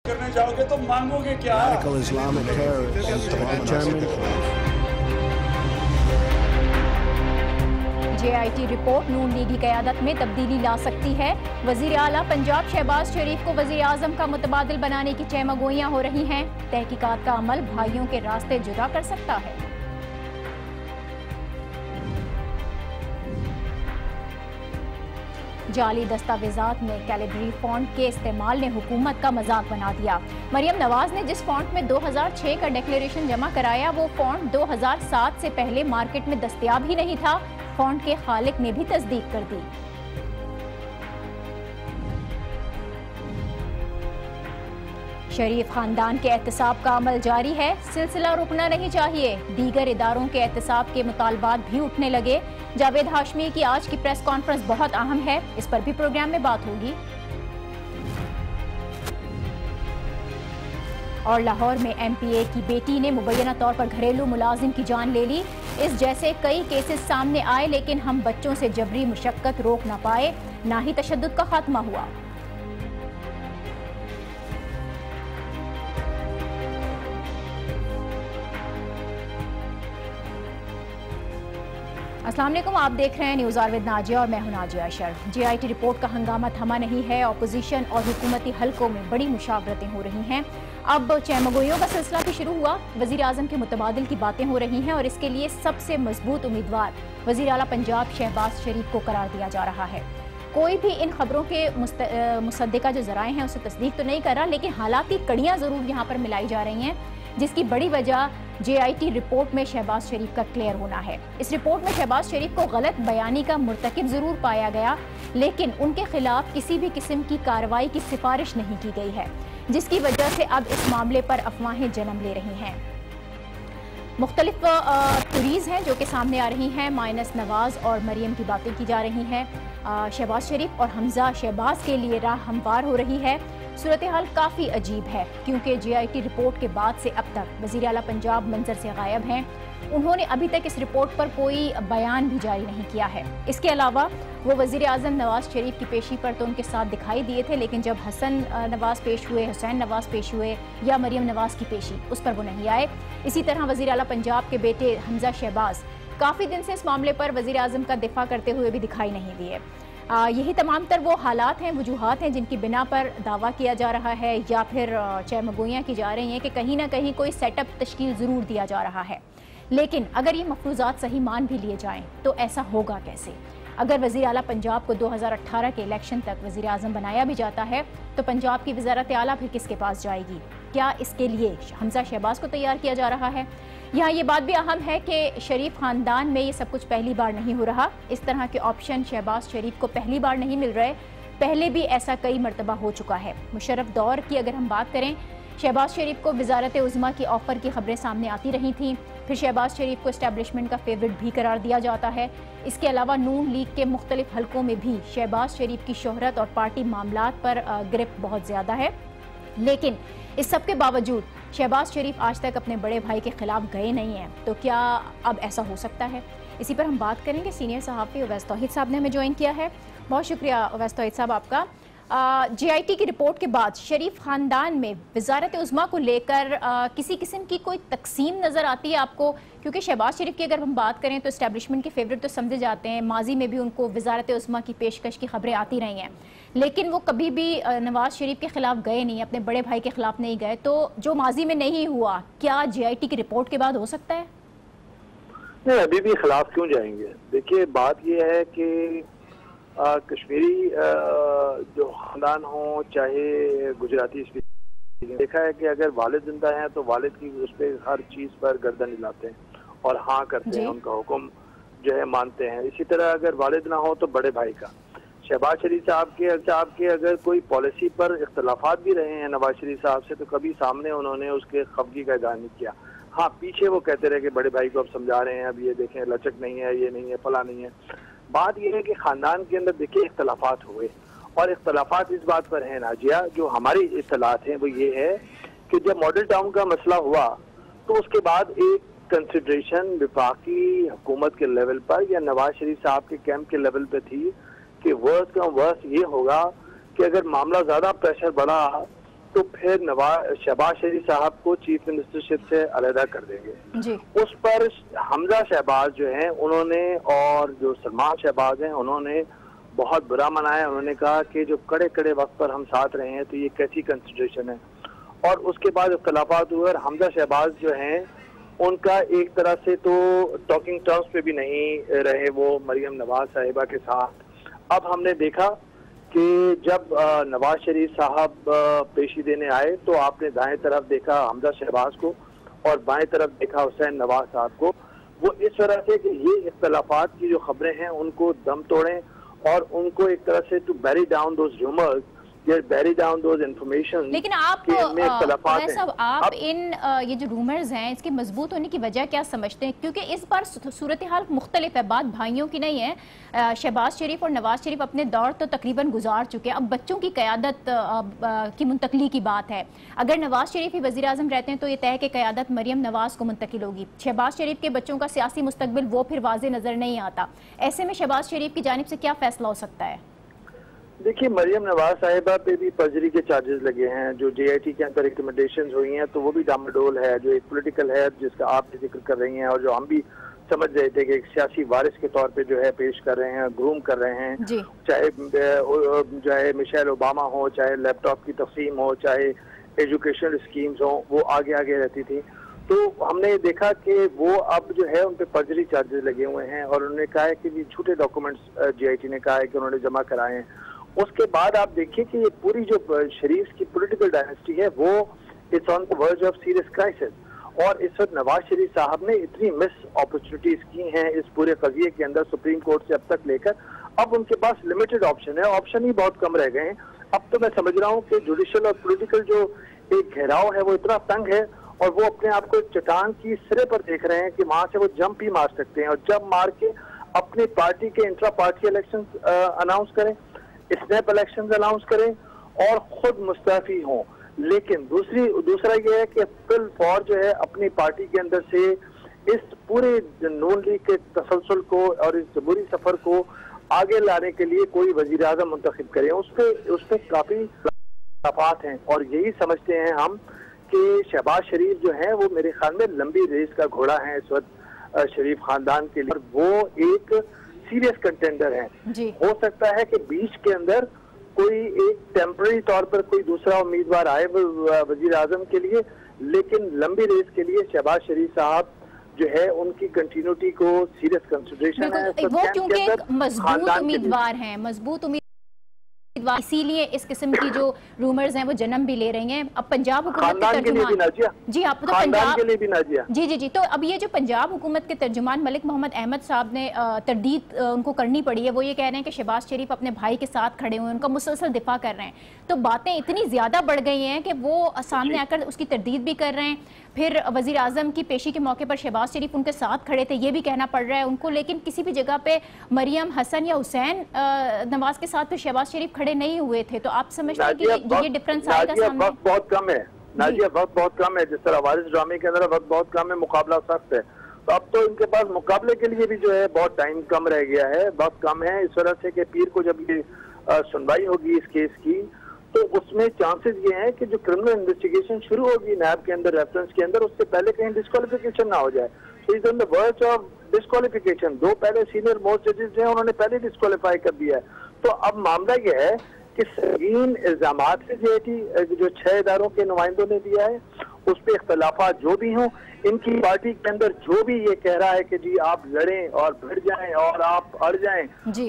करने जाओगे तो मांगोगे क्या? JIT रिपोर्ट नून लीगी क़यादत में तब्दीली ला सकती है। वज़ीर आला पंजाब शहबाज शरीफ को वज़ीर आज़म का मुतबादिल बनाने की चहमगोइयां हो रही हैं। तहकीकात का अमल भाइयों के रास्ते जुदा कर सकता है। जाली दस्तावेजात में कैलिब्री फॉन्ट के इस्तेमाल ने हुकूमत का मजाक बना दिया। मरियम नवाज ने जिस फॉन्ट में 2006 का डिक्लेरेशन जमा कराया वो फॉन्ट 2007 से पहले मार्केट में दस्तयाब ही नहीं था। फॉन्ट के खालिक ने भी तस्दीक कर दी। शरीफ खानदान के एहतसाब का अमल जारी है, सिलसिला रुकना नहीं चाहिए। दीगर इदारों के एहतसाब के मुतालबात भी उठने लगे। जावेद हाशमी की आज की प्रेस कॉन्फ्रेंस बहुत अहम है, इस पर भी प्रोग्राम में बात होगी। और लाहौर में MPA की बेटी ने मुबैना तौर पर घरेलू मुलाजिम की जान ले ली। इस जैसे कई केसेस सामने आए लेकिन हम बच्चों से जबरी मुशक्कत रोक ना पाए, ना ही तशद्दुद का खात्मा हुआ। अस्सलाम वालेकुम, आप देख रहे हैं न्यूज़ आवर विद नाजिया और मैं हूं नाजिया अशर। JIT रिपोर्ट का हंगामा थमा नहीं है। अपोजिशन और हुकूमती हलकों में बड़ी मुशावरतें हो रही हैं। अब चहमगोइयों का सिलसिला भी शुरू हुआ। वज़ीर आज़म के मुतबादिल की बातें हो रही हैं और इसके लिए सबसे मजबूत उम्मीदवार वज़ीर आला पंजाब शहबाज शरीफ को करार दिया जा रहा है। कोई भी इन खबरों के मुसद्दिका जो ज़राए हैं उसे तस्दीक तो नहीं कर रहा, लेकिन हालात की कड़ियाँ ज़रूर यहाँ पर मिलाई जा रही हैं, जिसकी बड़ी वजह JIT रिपोर्ट में शहबाज शरीफ का क्लियर होना है। इस रिपोर्ट में शहबाज शरीफ को गलत बयानी का मुर्तकिब ज़रूर पाया गया, लेकिन उनके खिलाफ किसी भी किस्म की कार्रवाई की सिफारिश नहीं की गई है, जिसकी वजह से अब इस मामले पर अफवाहें जन्म ले रही हैं। मुख्तलिफ थ्योरीज़ हैं जो कि सामने आ रही हैं। माइनस नवाज़ और मरियम की बातें की जा रही हैं। शहबाज शरीफ और हमजा शहबाज के लिए राह हमवार हो रही है। सूरत हाल काफ़ी अजीब है क्योंकि JIT रिपोर्ट के बाद से अब तक वज़ीर आला पंजाब मंजर से गायब हैं। उन्होंने अभी तक इस रिपोर्ट पर कोई बयान भी जारी नहीं किया है। इसके अलावा वो वज़ीर आज़म नवाज शरीफ की पेशी पर तो उनके साथ दिखाई दिए थे, लेकिन जब हसन नवाज पेश हुए, हुसैन नवाज पेश हुए या मरियम नवाज की पेशी, उस पर वो नहीं आए। इसी तरह वज़ीर आला पंजाब के बेटे हमजा शहबाज काफ़ी दिन से इस मामले पर वज़ीर आज़म का दिफा करते हुए भी दिखाई नहीं दिए। यही तमाम तर वो हालात हैं, वजूहात हैं जिनकी बिना पर दावा किया जा रहा है या फिर चहमगोइयाँ की जा रही हैं कि कहीं ना कहीं कोई सेटअप तश्कील ज़रूर दिया जा रहा है। लेकिन अगर ये मफरूज़ात सही मान भी लिए जाएँ तो ऐसा होगा कैसे? अगर वज़ीर आला पंजाब को 2018 के इलेक्शन तक वज़ीर आज़म बनाया भी जाता है तो पंजाब की वज़ारत आला फिर किसके पास जाएगी? क्या इसके लिए हमजा शहबाज को तैयार किया जा रहा है? यहाँ ये बात भी अहम है कि शरीफ ख़ानदान में ये सब कुछ पहली बार नहीं हो रहा। इस तरह के ऑप्शन शहबाज शरीफ को पहली बार नहीं मिल रहे, पहले भी ऐसा कई मरतबा हो चुका है। मुशर्रफ दौर की अगर हम बात करें, शहबाज शरीफ को वज़ारत उज़्मा की ऑफ़र की खबरें सामने आती रही थीं। फिर शहबाज शरीफ को इस्टेब्लिशमेंट का फेवरेट भी करार दिया जाता है। इसके अलावा नून लीग के मुख्तलिफ हलकों में भी शहबाज शरीफ की शोहरत और पार्टी मामलात पर गिरफ्त बहुत ज़्यादा है। लेकिन इस सब के बावजूद शहबाज शरीफ आज तक अपने बड़े भाई के खिलाफ गए नहीं हैं, तो क्या अब ऐसा हो सकता है? इसी पर हम बात करेंगे। सीनियर सहाफ़ी उवैस तौहीद साहब ने हमें ज्वाइन किया है। बहुत शुक्रिया उवैस तौहीद साहब आपका। JIT की रिपोर्ट के बाद शरीफ ख़ानदान में वज़ारत उज़्मा को लेकर किसी किस्म की कोई तकसीम नज़र आती है आपको? क्योंकि शहबाज शरीफ की अगर हम बात करें तो इस्टेब्लिशमेंट के फेवरेट तो समझे जाते हैं, माजी में भी उनको वज़ारत उज़्मा की पेशकश की खबरें आती रही हैं, लेकिन वो कभी भी नवाज शरीफ के खिलाफ गए नहीं, अपने बड़े भाई के खिलाफ नहीं गए। तो जो माजी में नहीं हुआ, क्या JIT की रिपोर्ट के बाद हो सकता है? नहीं, अभी भी खिलाफ क्यों जाएंगे? देखिए, बात यह है कि कश्मीरी जो खानदान हो, चाहे गुजराती स्पीकिंग, देखा है कि अगर वालिद जिंदा हैं तो वालिद की उस पर हर चीज़ पर गर्दन हिलाते हैं और हाँ करते हैं, उनका हुक्म जो है मानते हैं। इसी तरह अगर वालिद ना हो तो बड़े भाई का। शहबाज शरीफ साहब के अगर कोई पॉलिसी पर इख्तलाफात भी रहे हैं नवाज शरीफ साहब से, तो कभी सामने उन्होंने उसके खफगी का इज़हार नहीं किया। हाँ, पीछे वो कहते रहे कि बड़े भाई को अब समझा रहे हैं, अब ये देखें लचक नहीं है, ये नहीं है, फला नहीं है। बात यह है कि ख़ानदान के अंदर देखिए इख्तलाफात हुए, और इख्तलाफात इस बात पर है नाजिया, जो हमारी इत्तलात हैं वो ये है कि जब मॉडल टाउन का मसला हुआ तो उसके बाद एक कंसिडरेशन वफाकी हुकूमत के लेवल पर या नवाज शरीफ साहब के कैंप के लेवल पे थी कि वर्स्ट का वर्स्ट ये होगा कि अगर मामला ज़्यादा प्रेशर बढ़ा تو پھر شہباز شریف صاحب کو چیف منسٹرشپ سے علیحدہ کر دیں گے جی. اس پر حمزہ شہباز جو ہیں انہوں نے اور جو سلمان شہباز ہیں انہوں نے بہت برا منایا. انہوں نے کہا کہ جو کڑے کڑے وقت پر ہم ساتھ رہے ہیں تو یہ کیسی کنسیڈریشن ہے. اور اس کے بعد اختلافات ہوئے اور حمزہ شہباز جو ہیں ان کا ایک طرح سے تو ٹاکنگ ٹرمز پہ بھی نہیں رہے وہ مریم نواز صاحبہ کے ساتھ. اب ہم نے دیکھا کہ جب نواز شریف صاحب پیشی دینے آئے تو آپ نے دائیں طرف دیکھا حمزہ شہباز کو اور بائیں طرف دیکھا حسین نواز صاحب کو. وہ اس طرح سے کہ یہ اختلافات کی جو خبریں ہیں ان کو دم توڑیں اور ان کو ایک طرح سے ٹو بیری ڈاؤن دوز رومرز بیری ڈاؤن دوز انفارمیشن. لیکن آپ صاحب آپ ان یہ جو رومرز ہیں اس کے مضبوط ہونے کی وجہ کیا سمجھتے ہیں؟ کیونکہ اس بار صورتحال مختلف ہے، بات بھائیوں کی نہیں ہے. شہباز شریف اور نواز شریف اپنے دور تو تقریباً گزار چکے ہیں، اب بچوں کی قیادت کی منتقلی کی بات ہے. اگر نواز شریف ہی وزیر اعظم رہتے ہیں تو یہ طے ہے کہ قیادت مریم نواز کو منتقل ہوگی. شہباز شریف کے بچوں کا سیاسی مستقبل وہ پھر واضح نظر نہیں آتا. ایسے میں شہباز شریف کی جانب سے کیا فیصلہ ہو سکتا ہے؟ دیکھیے مریم نواز صاحبہ پہ بھی پرجری کے چارجز لگے ہیں، جو جے آئی ٹی کے اندر ریکمنڈیشنز ہوئی ہیں تو وہ بھی ڈامڈول ہے، جو ایک پولیٹیکل ہے جس کا آپ ذکر کر رہی ہیں اور جو ہم بھی سمجھ رہے تھے کہ ایک سیاسی وارث کے طور پہ جو ہے پیش کر رہے ہیں، گروم کر رہے ہیں. چاہے مشیل اوباما ہو، چاہے لیپ ٹاپ کی تقسیم ہو، چاہے ایجوکیشنل اسکیمز ہوں، وہ آگے رہتی تھی. تو ہم نے دیکھا کہ وہ اب جو ہے ان پہ پرجری چارجز لگے ہوئے ہیں اور انہوں نے کہا ہے کہ یہ جھوٹے ڈاکومنٹس جے آئی ٹی نے کہا ہے کہ انہوں نے جمع کرائے ہیں. اس کے بعد آپ دیکھیے کہ یہ پوری جو شریف کی پولیٹیکل ڈائنسٹی ہے وہ it's on the verge of serious crisis. اور اس وقت نواز شریف صاحب نے اتنی مس اپرچونیٹیز کی ہیں اس پورے قضیے کے اندر سپریم کورٹ سے اب تک لے کر، اب ان کے پاس لمیٹڈ آپشن ہے، آپشن ہی بہت کم رہ گئے ہیں. اب تو میں سمجھ رہا ہوں کہ جوڈیشل اور پولیٹیکل جو ایک گھیراؤ ہے وہ اتنا تنگ ہے اور وہ اپنے آپ کو چٹان کی سرے پر دیکھ رہے ہیں کہ وہاں سے وہ جمپ ہی مار سکتے ہیں اور جمپ مار کے اپنی پارٹی کے انٹرا پارٹی الیکشن اناؤنس کریں، اسنیپ الیکشنز اناؤنس کریں اور خود مستعفی ہوں. لیکن دوسرا یہ ہے کہ فل فور جو ہے اپنی پارٹی کے اندر سے اس پورے نون لیگ کے تسلسل کو اور اس جمہوری سفر کو آگے لانے کے لیے کوئی وزیر اعظم منتخب کریں. اس پہ کافی اختلافات ہیں اور یہی سمجھتے ہیں ہم کہ شہباز شریف جو ہیں وہ میرے خیال میں لمبی ریس کا گھوڑا ہے اس وقت شریف خاندان کے لیے، وہ ایک سیریس کنٹینڈر ہیں. ہو سکتا ہے کہ بیچ کے اندر کوئی ایک ٹیمپرری طور پر کوئی دوسرا امیدوار آئے وزیر اعظم کے لیے، لیکن لمبی ریس کے لیے شہباز شریف صاحب جو ہے ان کی کنٹینیوٹی کو سیریس کنسیڈریشن ہے. وہ کیونکہ ایک مضبوط امیدوار ہیں، مضبوط امیدوار، اسی لیے اس قسم کی جو رومرز ہیں وہ جنم بھی لے رہی ہیں. اب پنجاب حکومت کے ترجمان جی آپ تو پنجاب جی تو اب یہ جو پنجاب حکومت کے ترجمان ملک محمد احمد صاحب نے تردید ان کو کرنی پڑی ہے، وہ یہ کہہ رہے ہیں کہ شہباز شریف اپنے بھائی کے ساتھ کھڑے ہوئے ہیں، ان کا مسلسل دفاع کر رہے ہیں. تو باتیں اتنی زیادہ بڑھ گئی ہیں کہ وہ سامنے آ کر اس کی تردید بھی کر رہے ہیں. پھر وزیر اعظم کی پیشی کے موقع پر شہباز شریف ان کے ساتھ کھڑے تھے، یہ بھی کہنا پڑ رہا ہے ان کو، لیکن کسی بھی جگہ پہ مریم، حسن یا حسین نواز کے ساتھ پھر شہباز شریف کھڑے نہیں ہوئے تھے. تو آپ سمجھتے ہیں کہ یہ ڈفرنس آئے گا سامنے؟ وقت بہت کم ہے ناجیہ، وقت بہت کم ہے. جس طرح وارث ڈرامے کے اندر وقت بہت کم ہے، مقابلہ سخت ہے. تو اب تو ان کے پاس مقابلے کے لیے بھی جو ہے بہت ٹائم کم رہ گیا ہے، وقت کم ہے. اس وجہ سے کہ پیر کو جب یہ سنوائی ہوگی اس کیس کی تو اس میں چانسز یہ ہیں کہ جو کرمنل انویسٹیگیشن شروع ہوگی نیب کے اندر، ریفرنس کے اندر، اس سے پہلے کہیں ڈسکوالیفیکیشن نہ ہو جائے. تو از آن دی ورج آف ڈسکوالیفیکیشن. دو پہلے سینئر موسٹ ججز ہیں، انہوں نے پہلے ڈسکوالیفائی کر دیا ہے. تو اب معاملہ یہ ہے کہ سنگین الزامات سے جے آئی ٹی جو 6 اداروں کے نمائندوں نے دیا ہے اس پہ اختلافات جو بھی ہوں، ان کی پارٹی کے اندر جو بھی یہ کہہ رہا ہے کہ جی آپ لڑیں اور بھڑ جائیں اور آپ اڑ جائیں،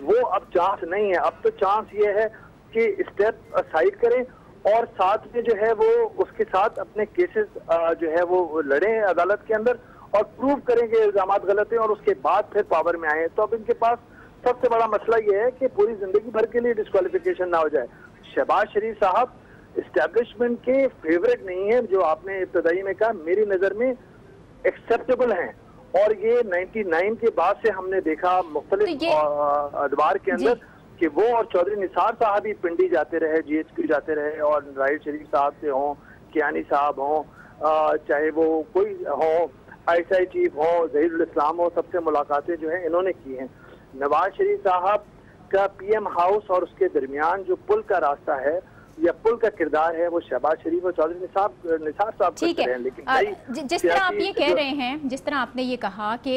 وہ اب چانس نہیں ہے. اب تو چانس یہ ہے کہ اسٹیپ اسائڈ کریں اور ساتھ میں جو ہے وہ اس کے ساتھ اپنے کیسز جو ہے وہ لڑیں عدالت کے اندر اور پروو کریں کہ الزامات غلط ہیں اور اس کے بعد پھر پاور میں آئیں. تو اب ان کے پاس سب سے بڑا مسئلہ یہ ہے کہ پوری زندگی بھر کے لیے ڈسکوالیفیکیشن نہ ہو جائے. شہباز شریف صاحب اسٹیبلشمنٹ کے فیوریٹ نہیں ہیں، جو آپ نے ابتدائی میں کہا، میری نظر میں ایکسیپٹیبل ہیں. اور یہ 99 کے بعد سے ہم نے دیکھا مختلف ادوار کے اندر کہ وہ اور چودھری نثار صاحب ہی پنڈی جاتے رہے، جی ایچ کیو جاتے رہے، اور راہیل شریف صاحب سے ہوں، کیانی صاحب ہوں، چاہے وہ کوئی ہوں، آئی ایس آئی چیف ہوں، ظہیر الاسلام ہوں، سب سے ملاقاتیں جو ہیں انہوں نے کی ہیں. نواز شریف صاحب کا پی ایم ہاؤس اور اس کے درمیان جو پل کا راستہ ہے या पुल का किरदार है वो शहबाज शरीफ और चौधरी निसार साहब ठीक है। लेकिन जिस तरह आप ये कह रहे हैं, जिस तरह आपने ये कहा कि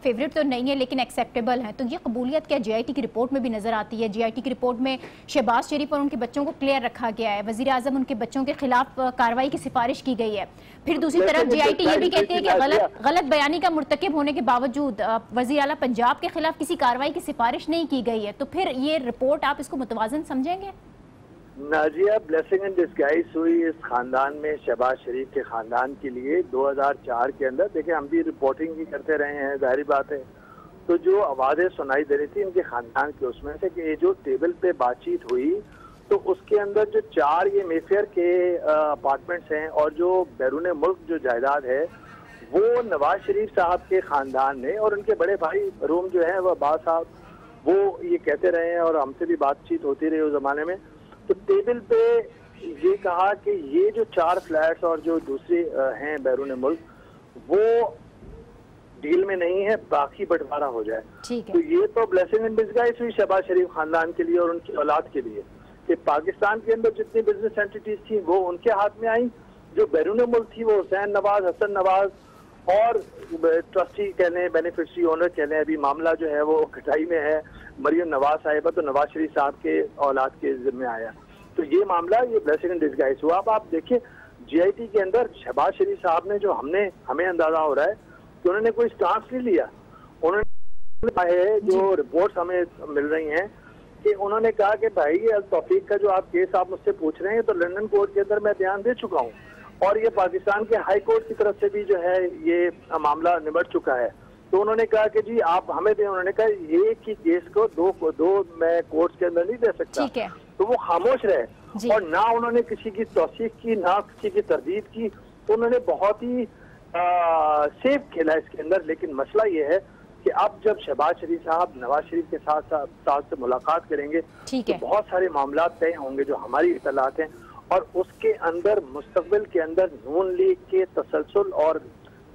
फेवरेट तो नहीं है लेकिन एक्सेप्टेबल है, तो ये कबूलियत क्या जीआईटी की रिपोर्ट में भी नजर आती है? जीआईटी की रिपोर्ट में शहबाज शरीफ और उनके बच्चों को क्लियर रखा गया है, वजीर आजम उनके बच्चों के खिलाफ कार्रवाई की सिफारिश की गई है। फिर दूसरी तरफ जीआईटी ये भी कहती है कि गलत बयानी का मुर्तकिब होने के बावजूद वजीर आला पंजाब के खिलाफ किसी कार्रवाई की सिफारिश नहीं की गई है। तो फिर ये रिपोर्ट आप इसको मुतवाजन समझेंगे? नाजिया, ब्लेसिंग इन डिस्गाइज हुई इस खानदान में, शहबाज शरीफ के खानदान के लिए 2004 के अंदर। देखिए, हम भी रिपोर्टिंग भी करते रहे हैं, जाहिर बात है। तो जो आवाज़ें सुनाई दे रही थी इनके खानदान के, उसमें से कि ये जो टेबल पे बातचीत हुई तो उसके अंदर जो 4 ये मेफेयर के अपार्टमेंट्स हैं और जो बैरून मुल्क जो जायदाद है वो नवाज शरीफ साहब के खानदान ने, और उनके बड़े भाई रूम जो है वह अब्बास साहब, वो ये कहते रहे हैं और हमसे भी बातचीत होती रही उस जमाने में। तो टेबल पे ये कहा कि ये जो 4 फ्लैट्स और जो दूसरे हैं बैरून मुल्क वो डील में नहीं है, बाकी बंटवारा हो जाए। तो ये तो ब्लेसिंग इन डिस्गाइज हुई शहबाज शरीफ खानदान के लिए और उनकी औलाद के लिए कि पाकिस्तान के अंदर जितनी बिजनेस एंटिटीज थी वो उनके हाथ में आई, जो बैरून मुल्क थी वो हुसैन नवाज, हसन नवाज और ट्रस्टी कह लें, बेनिफिशरी ओनर कह लें। अभी मामला जो है वो कटाई में है, मरियम नवाज साहिबा तो नवाज शरीफ साहब के औलाद के जिम्मे आया। तो ये मामला ये ब्लेसिंग इन डिस्गाइज हुआ। अब आप देखिए जीआईटी के अंदर शहबाज शरीफ साहब ने जो हमें अंदाजा हो रहा है कि उन्होंने कोई स्टांस नहीं लिया। उन्होंने जो रिपोर्ट्स हमें मिल रही हैं कि उन्होंने कहा कि भाई अल तौफीक का जो आप केस आप मुझसे पूछ रहे हैं तो लंदन कोर्ट के अंदर मैं बयान दे चुका हूँ और ये पाकिस्तान के हाई कोर्ट की तरफ से भी जो है ये मामला निबट चुका है। तो उन्होंने कहा कि जी आप हमें दें। उन्होंने कहा एक ही केस को दो मैं कोर्ट के अंदर नहीं दे सकता। तो वो खामोश रहे और ना उन्होंने किसी की तौसीक की, ना किसी की तरदीद की। तो उन्होंने बहुत ही सेफ खेला इसके अंदर। लेकिन मसला ये है कि अब जब शहबाज शरीफ साहब नवाज शरीफ के साथ से मुलाकात करेंगे तो बहुत सारे मामला तय होंगे जो हमारी इत्तलात हैं, और उसके अंदर मुस्तकबिल के अंदर नून लीग के तसलसल और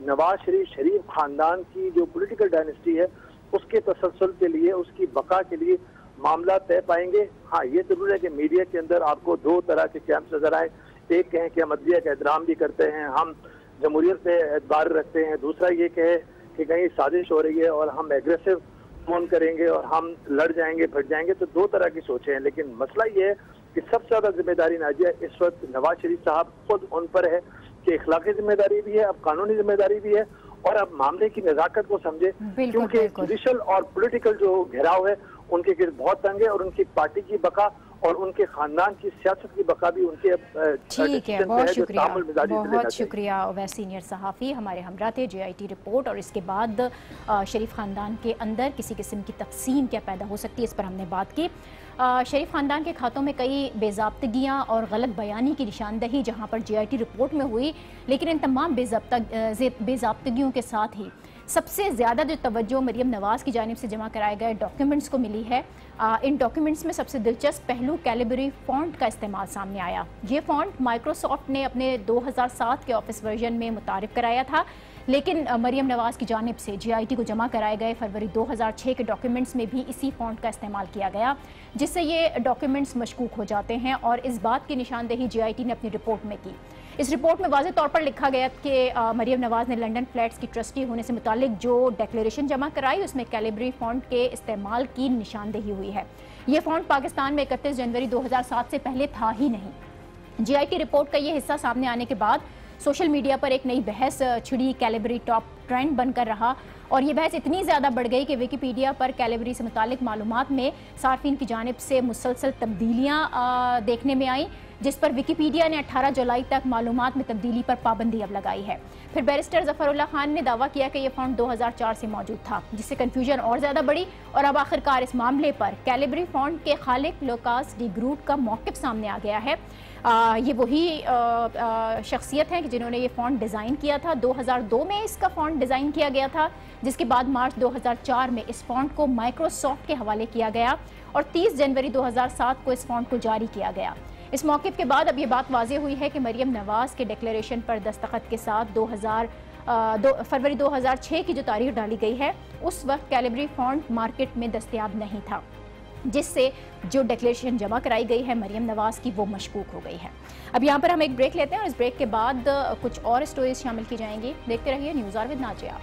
नवाज शरीफ खानदान की जो पॉलिटिकल डायनेस्टी है उसके तसलसल के लिए, उसकी बका के लिए मामला तय पाएंगे। हाँ, ये जरूर है कि मीडिया के अंदर आपको 2 तरह के कैंप्स नजर आए। एक कहें कि हम अदलिया का एहतराम भी करते हैं, हम जमहूरियत पे एतबार रखते हैं। दूसरा ये कहे कि कहीं साजिश हो रही है और हम एग्रेसिव फोन करेंगे और हम लड़ जाएंगे, फट जाएंगे। तो 2 तरह की सोचें हैं। लेकिन मसला ये है कि सबसे ज्यादा जिम्मेदारी नाजिया इस वक्त नवाज शरीफ साहब खुद उन पर है कि इखलाकी जिम्मेदारी भी है, अब कानूनी जिम्मेदारी भी है, और अब मामले की नजाकत को समझे, क्योंकि जुडिशल और पॉलिटिकल जो घेराव है उनके गिर्द बहुत तंग है और उनकी पार्टी की बका और उनके खानदान की सियासत की बका भी उनके ठीक है। बहुत शुक्रिया अवैस सीनियर सहाफ़ी हमारे हमरा थे। जीआईटी रिपोर्ट और इसके बाद शरीफ खानदान के अंदर किसी किस्म की तकसीम क्या पैदा हो सकती है, इस पर हमने बात की। शरीफ खानदान के खातों में कई बेज़ाब्तगियाँ और गलत बयानी की निशानदही जहाँ पर जीआईटी रिपोर्ट में हुई, लेकिन इन तमाम बेज़ाब्तगियों के साथ ही सबसे ज़्यादा जो तवज्जो मरियम नवाज़ की जानिब से जमा कराए गए डॉक्यूमेंट्स को मिली है। इन डॉक्यूमेंट्स में सबसे दिलचस्प पहलू कैलिबरी फ़ॉन्ट का इस्तेमाल सामने आया। ये फ़ॉन्ट माइक्रोसॉफ्ट ने अपने 2007 के ऑफिस वर्जन में मुतारिफ कराया था, लेकिन मरियम नवाज़ की जानिब से जीआईटी को जमा कराए गए फरवरी 2006 के डॉक्यूमेंट्स में भी इसी फ़ॉन्ट का इस्तेमाल किया गया, जिससे ये डॉक्यूमेंट्स मशकूक हो जाते हैं और इस बात की निशानदेही जीआईटी ने अपनी रिपोर्ट में की। इस रिपोर्ट में वाज़ेह तौर पर लिखा गया कि मरियम नवाज़ ने लंदन फ्लैट्स की ट्रस्टी होने से मुतालिक जो डिक्लेरेशन जमा कराई उसमें कैलिबरी फ़ॉन्ट के इस्तेमाल की निशानदेही हुई है। ये फ़ॉन्ट पाकिस्तान में 31 जनवरी 2007 से पहले था ही नहीं। जीआईटी रिपोर्ट का ये हिस्सा सामने आने के बाद सोशल मीडिया पर एक नई बहस छिड़ी, कैलिबरी टॉप ट्रेंड बनकर रहा और ये बहस इतनी ज़्यादा बढ़ गई कि विकीपीडिया पर कैलिबरी से मुतालिक मालूमात में सार्फिन की जानिब से मुसलसल तब्दीलियाँ देखने में आई, जिस पर विकीपीडिया ने 18 जुलाई तक मालूमात में तब्दीली पर पाबंदी अब लगाई है। फिर बैरिस्टर ज़फ़रुल्लाह खान ने दावा किया कि यह फ़ॉन्ट 2004 से मौजूद था, जिससे कन्फ्यूजन और ज़्यादा बढ़ी और अब आखिरकार इस मामले पर कैलिबरी फ़ॉन्ट के खालिक लुकास डी ग्रूट का मौक़िफ़ सामने आ गया है। ये वही शख्सियत हैं कि जिन्होंने ये फ़ॉन्ट डिज़ाइन किया था। 2002 में इसका फ़ॉन्ट डिज़ाइन किया गया था, जिसके बाद मार्च 2004 में इस फ़ॉन्ट को माइक्रोसॉफ्ट के हवाले किया गया और 30 जनवरी 2007 को इस फ़ॉन्ट को जारी किया गया। इस मौक़िफ़ के बाद अब ये बात वाज़ेह हुई है कि मरियम नवाज़ के डिक्लेरेशन पर दस्तखत के साथ फरवरी 2006 की जो तारीख डाली गई है उस वक्त कैलिबरी फ़ॉन्ट मार्केट में दस्तयाब नहीं था। जिससे जो डिक्लेरेशन जमा कराई गई है मरियम नवाज की वो मशकूक हो गई है। अब यहाँ पर हम एक ब्रेक लेते हैं और इस ब्रेक के बाद कुछ और स्टोरीज शामिल की जाएंगी। देखते रहिए न्यूज़ आवर विद नाजिया।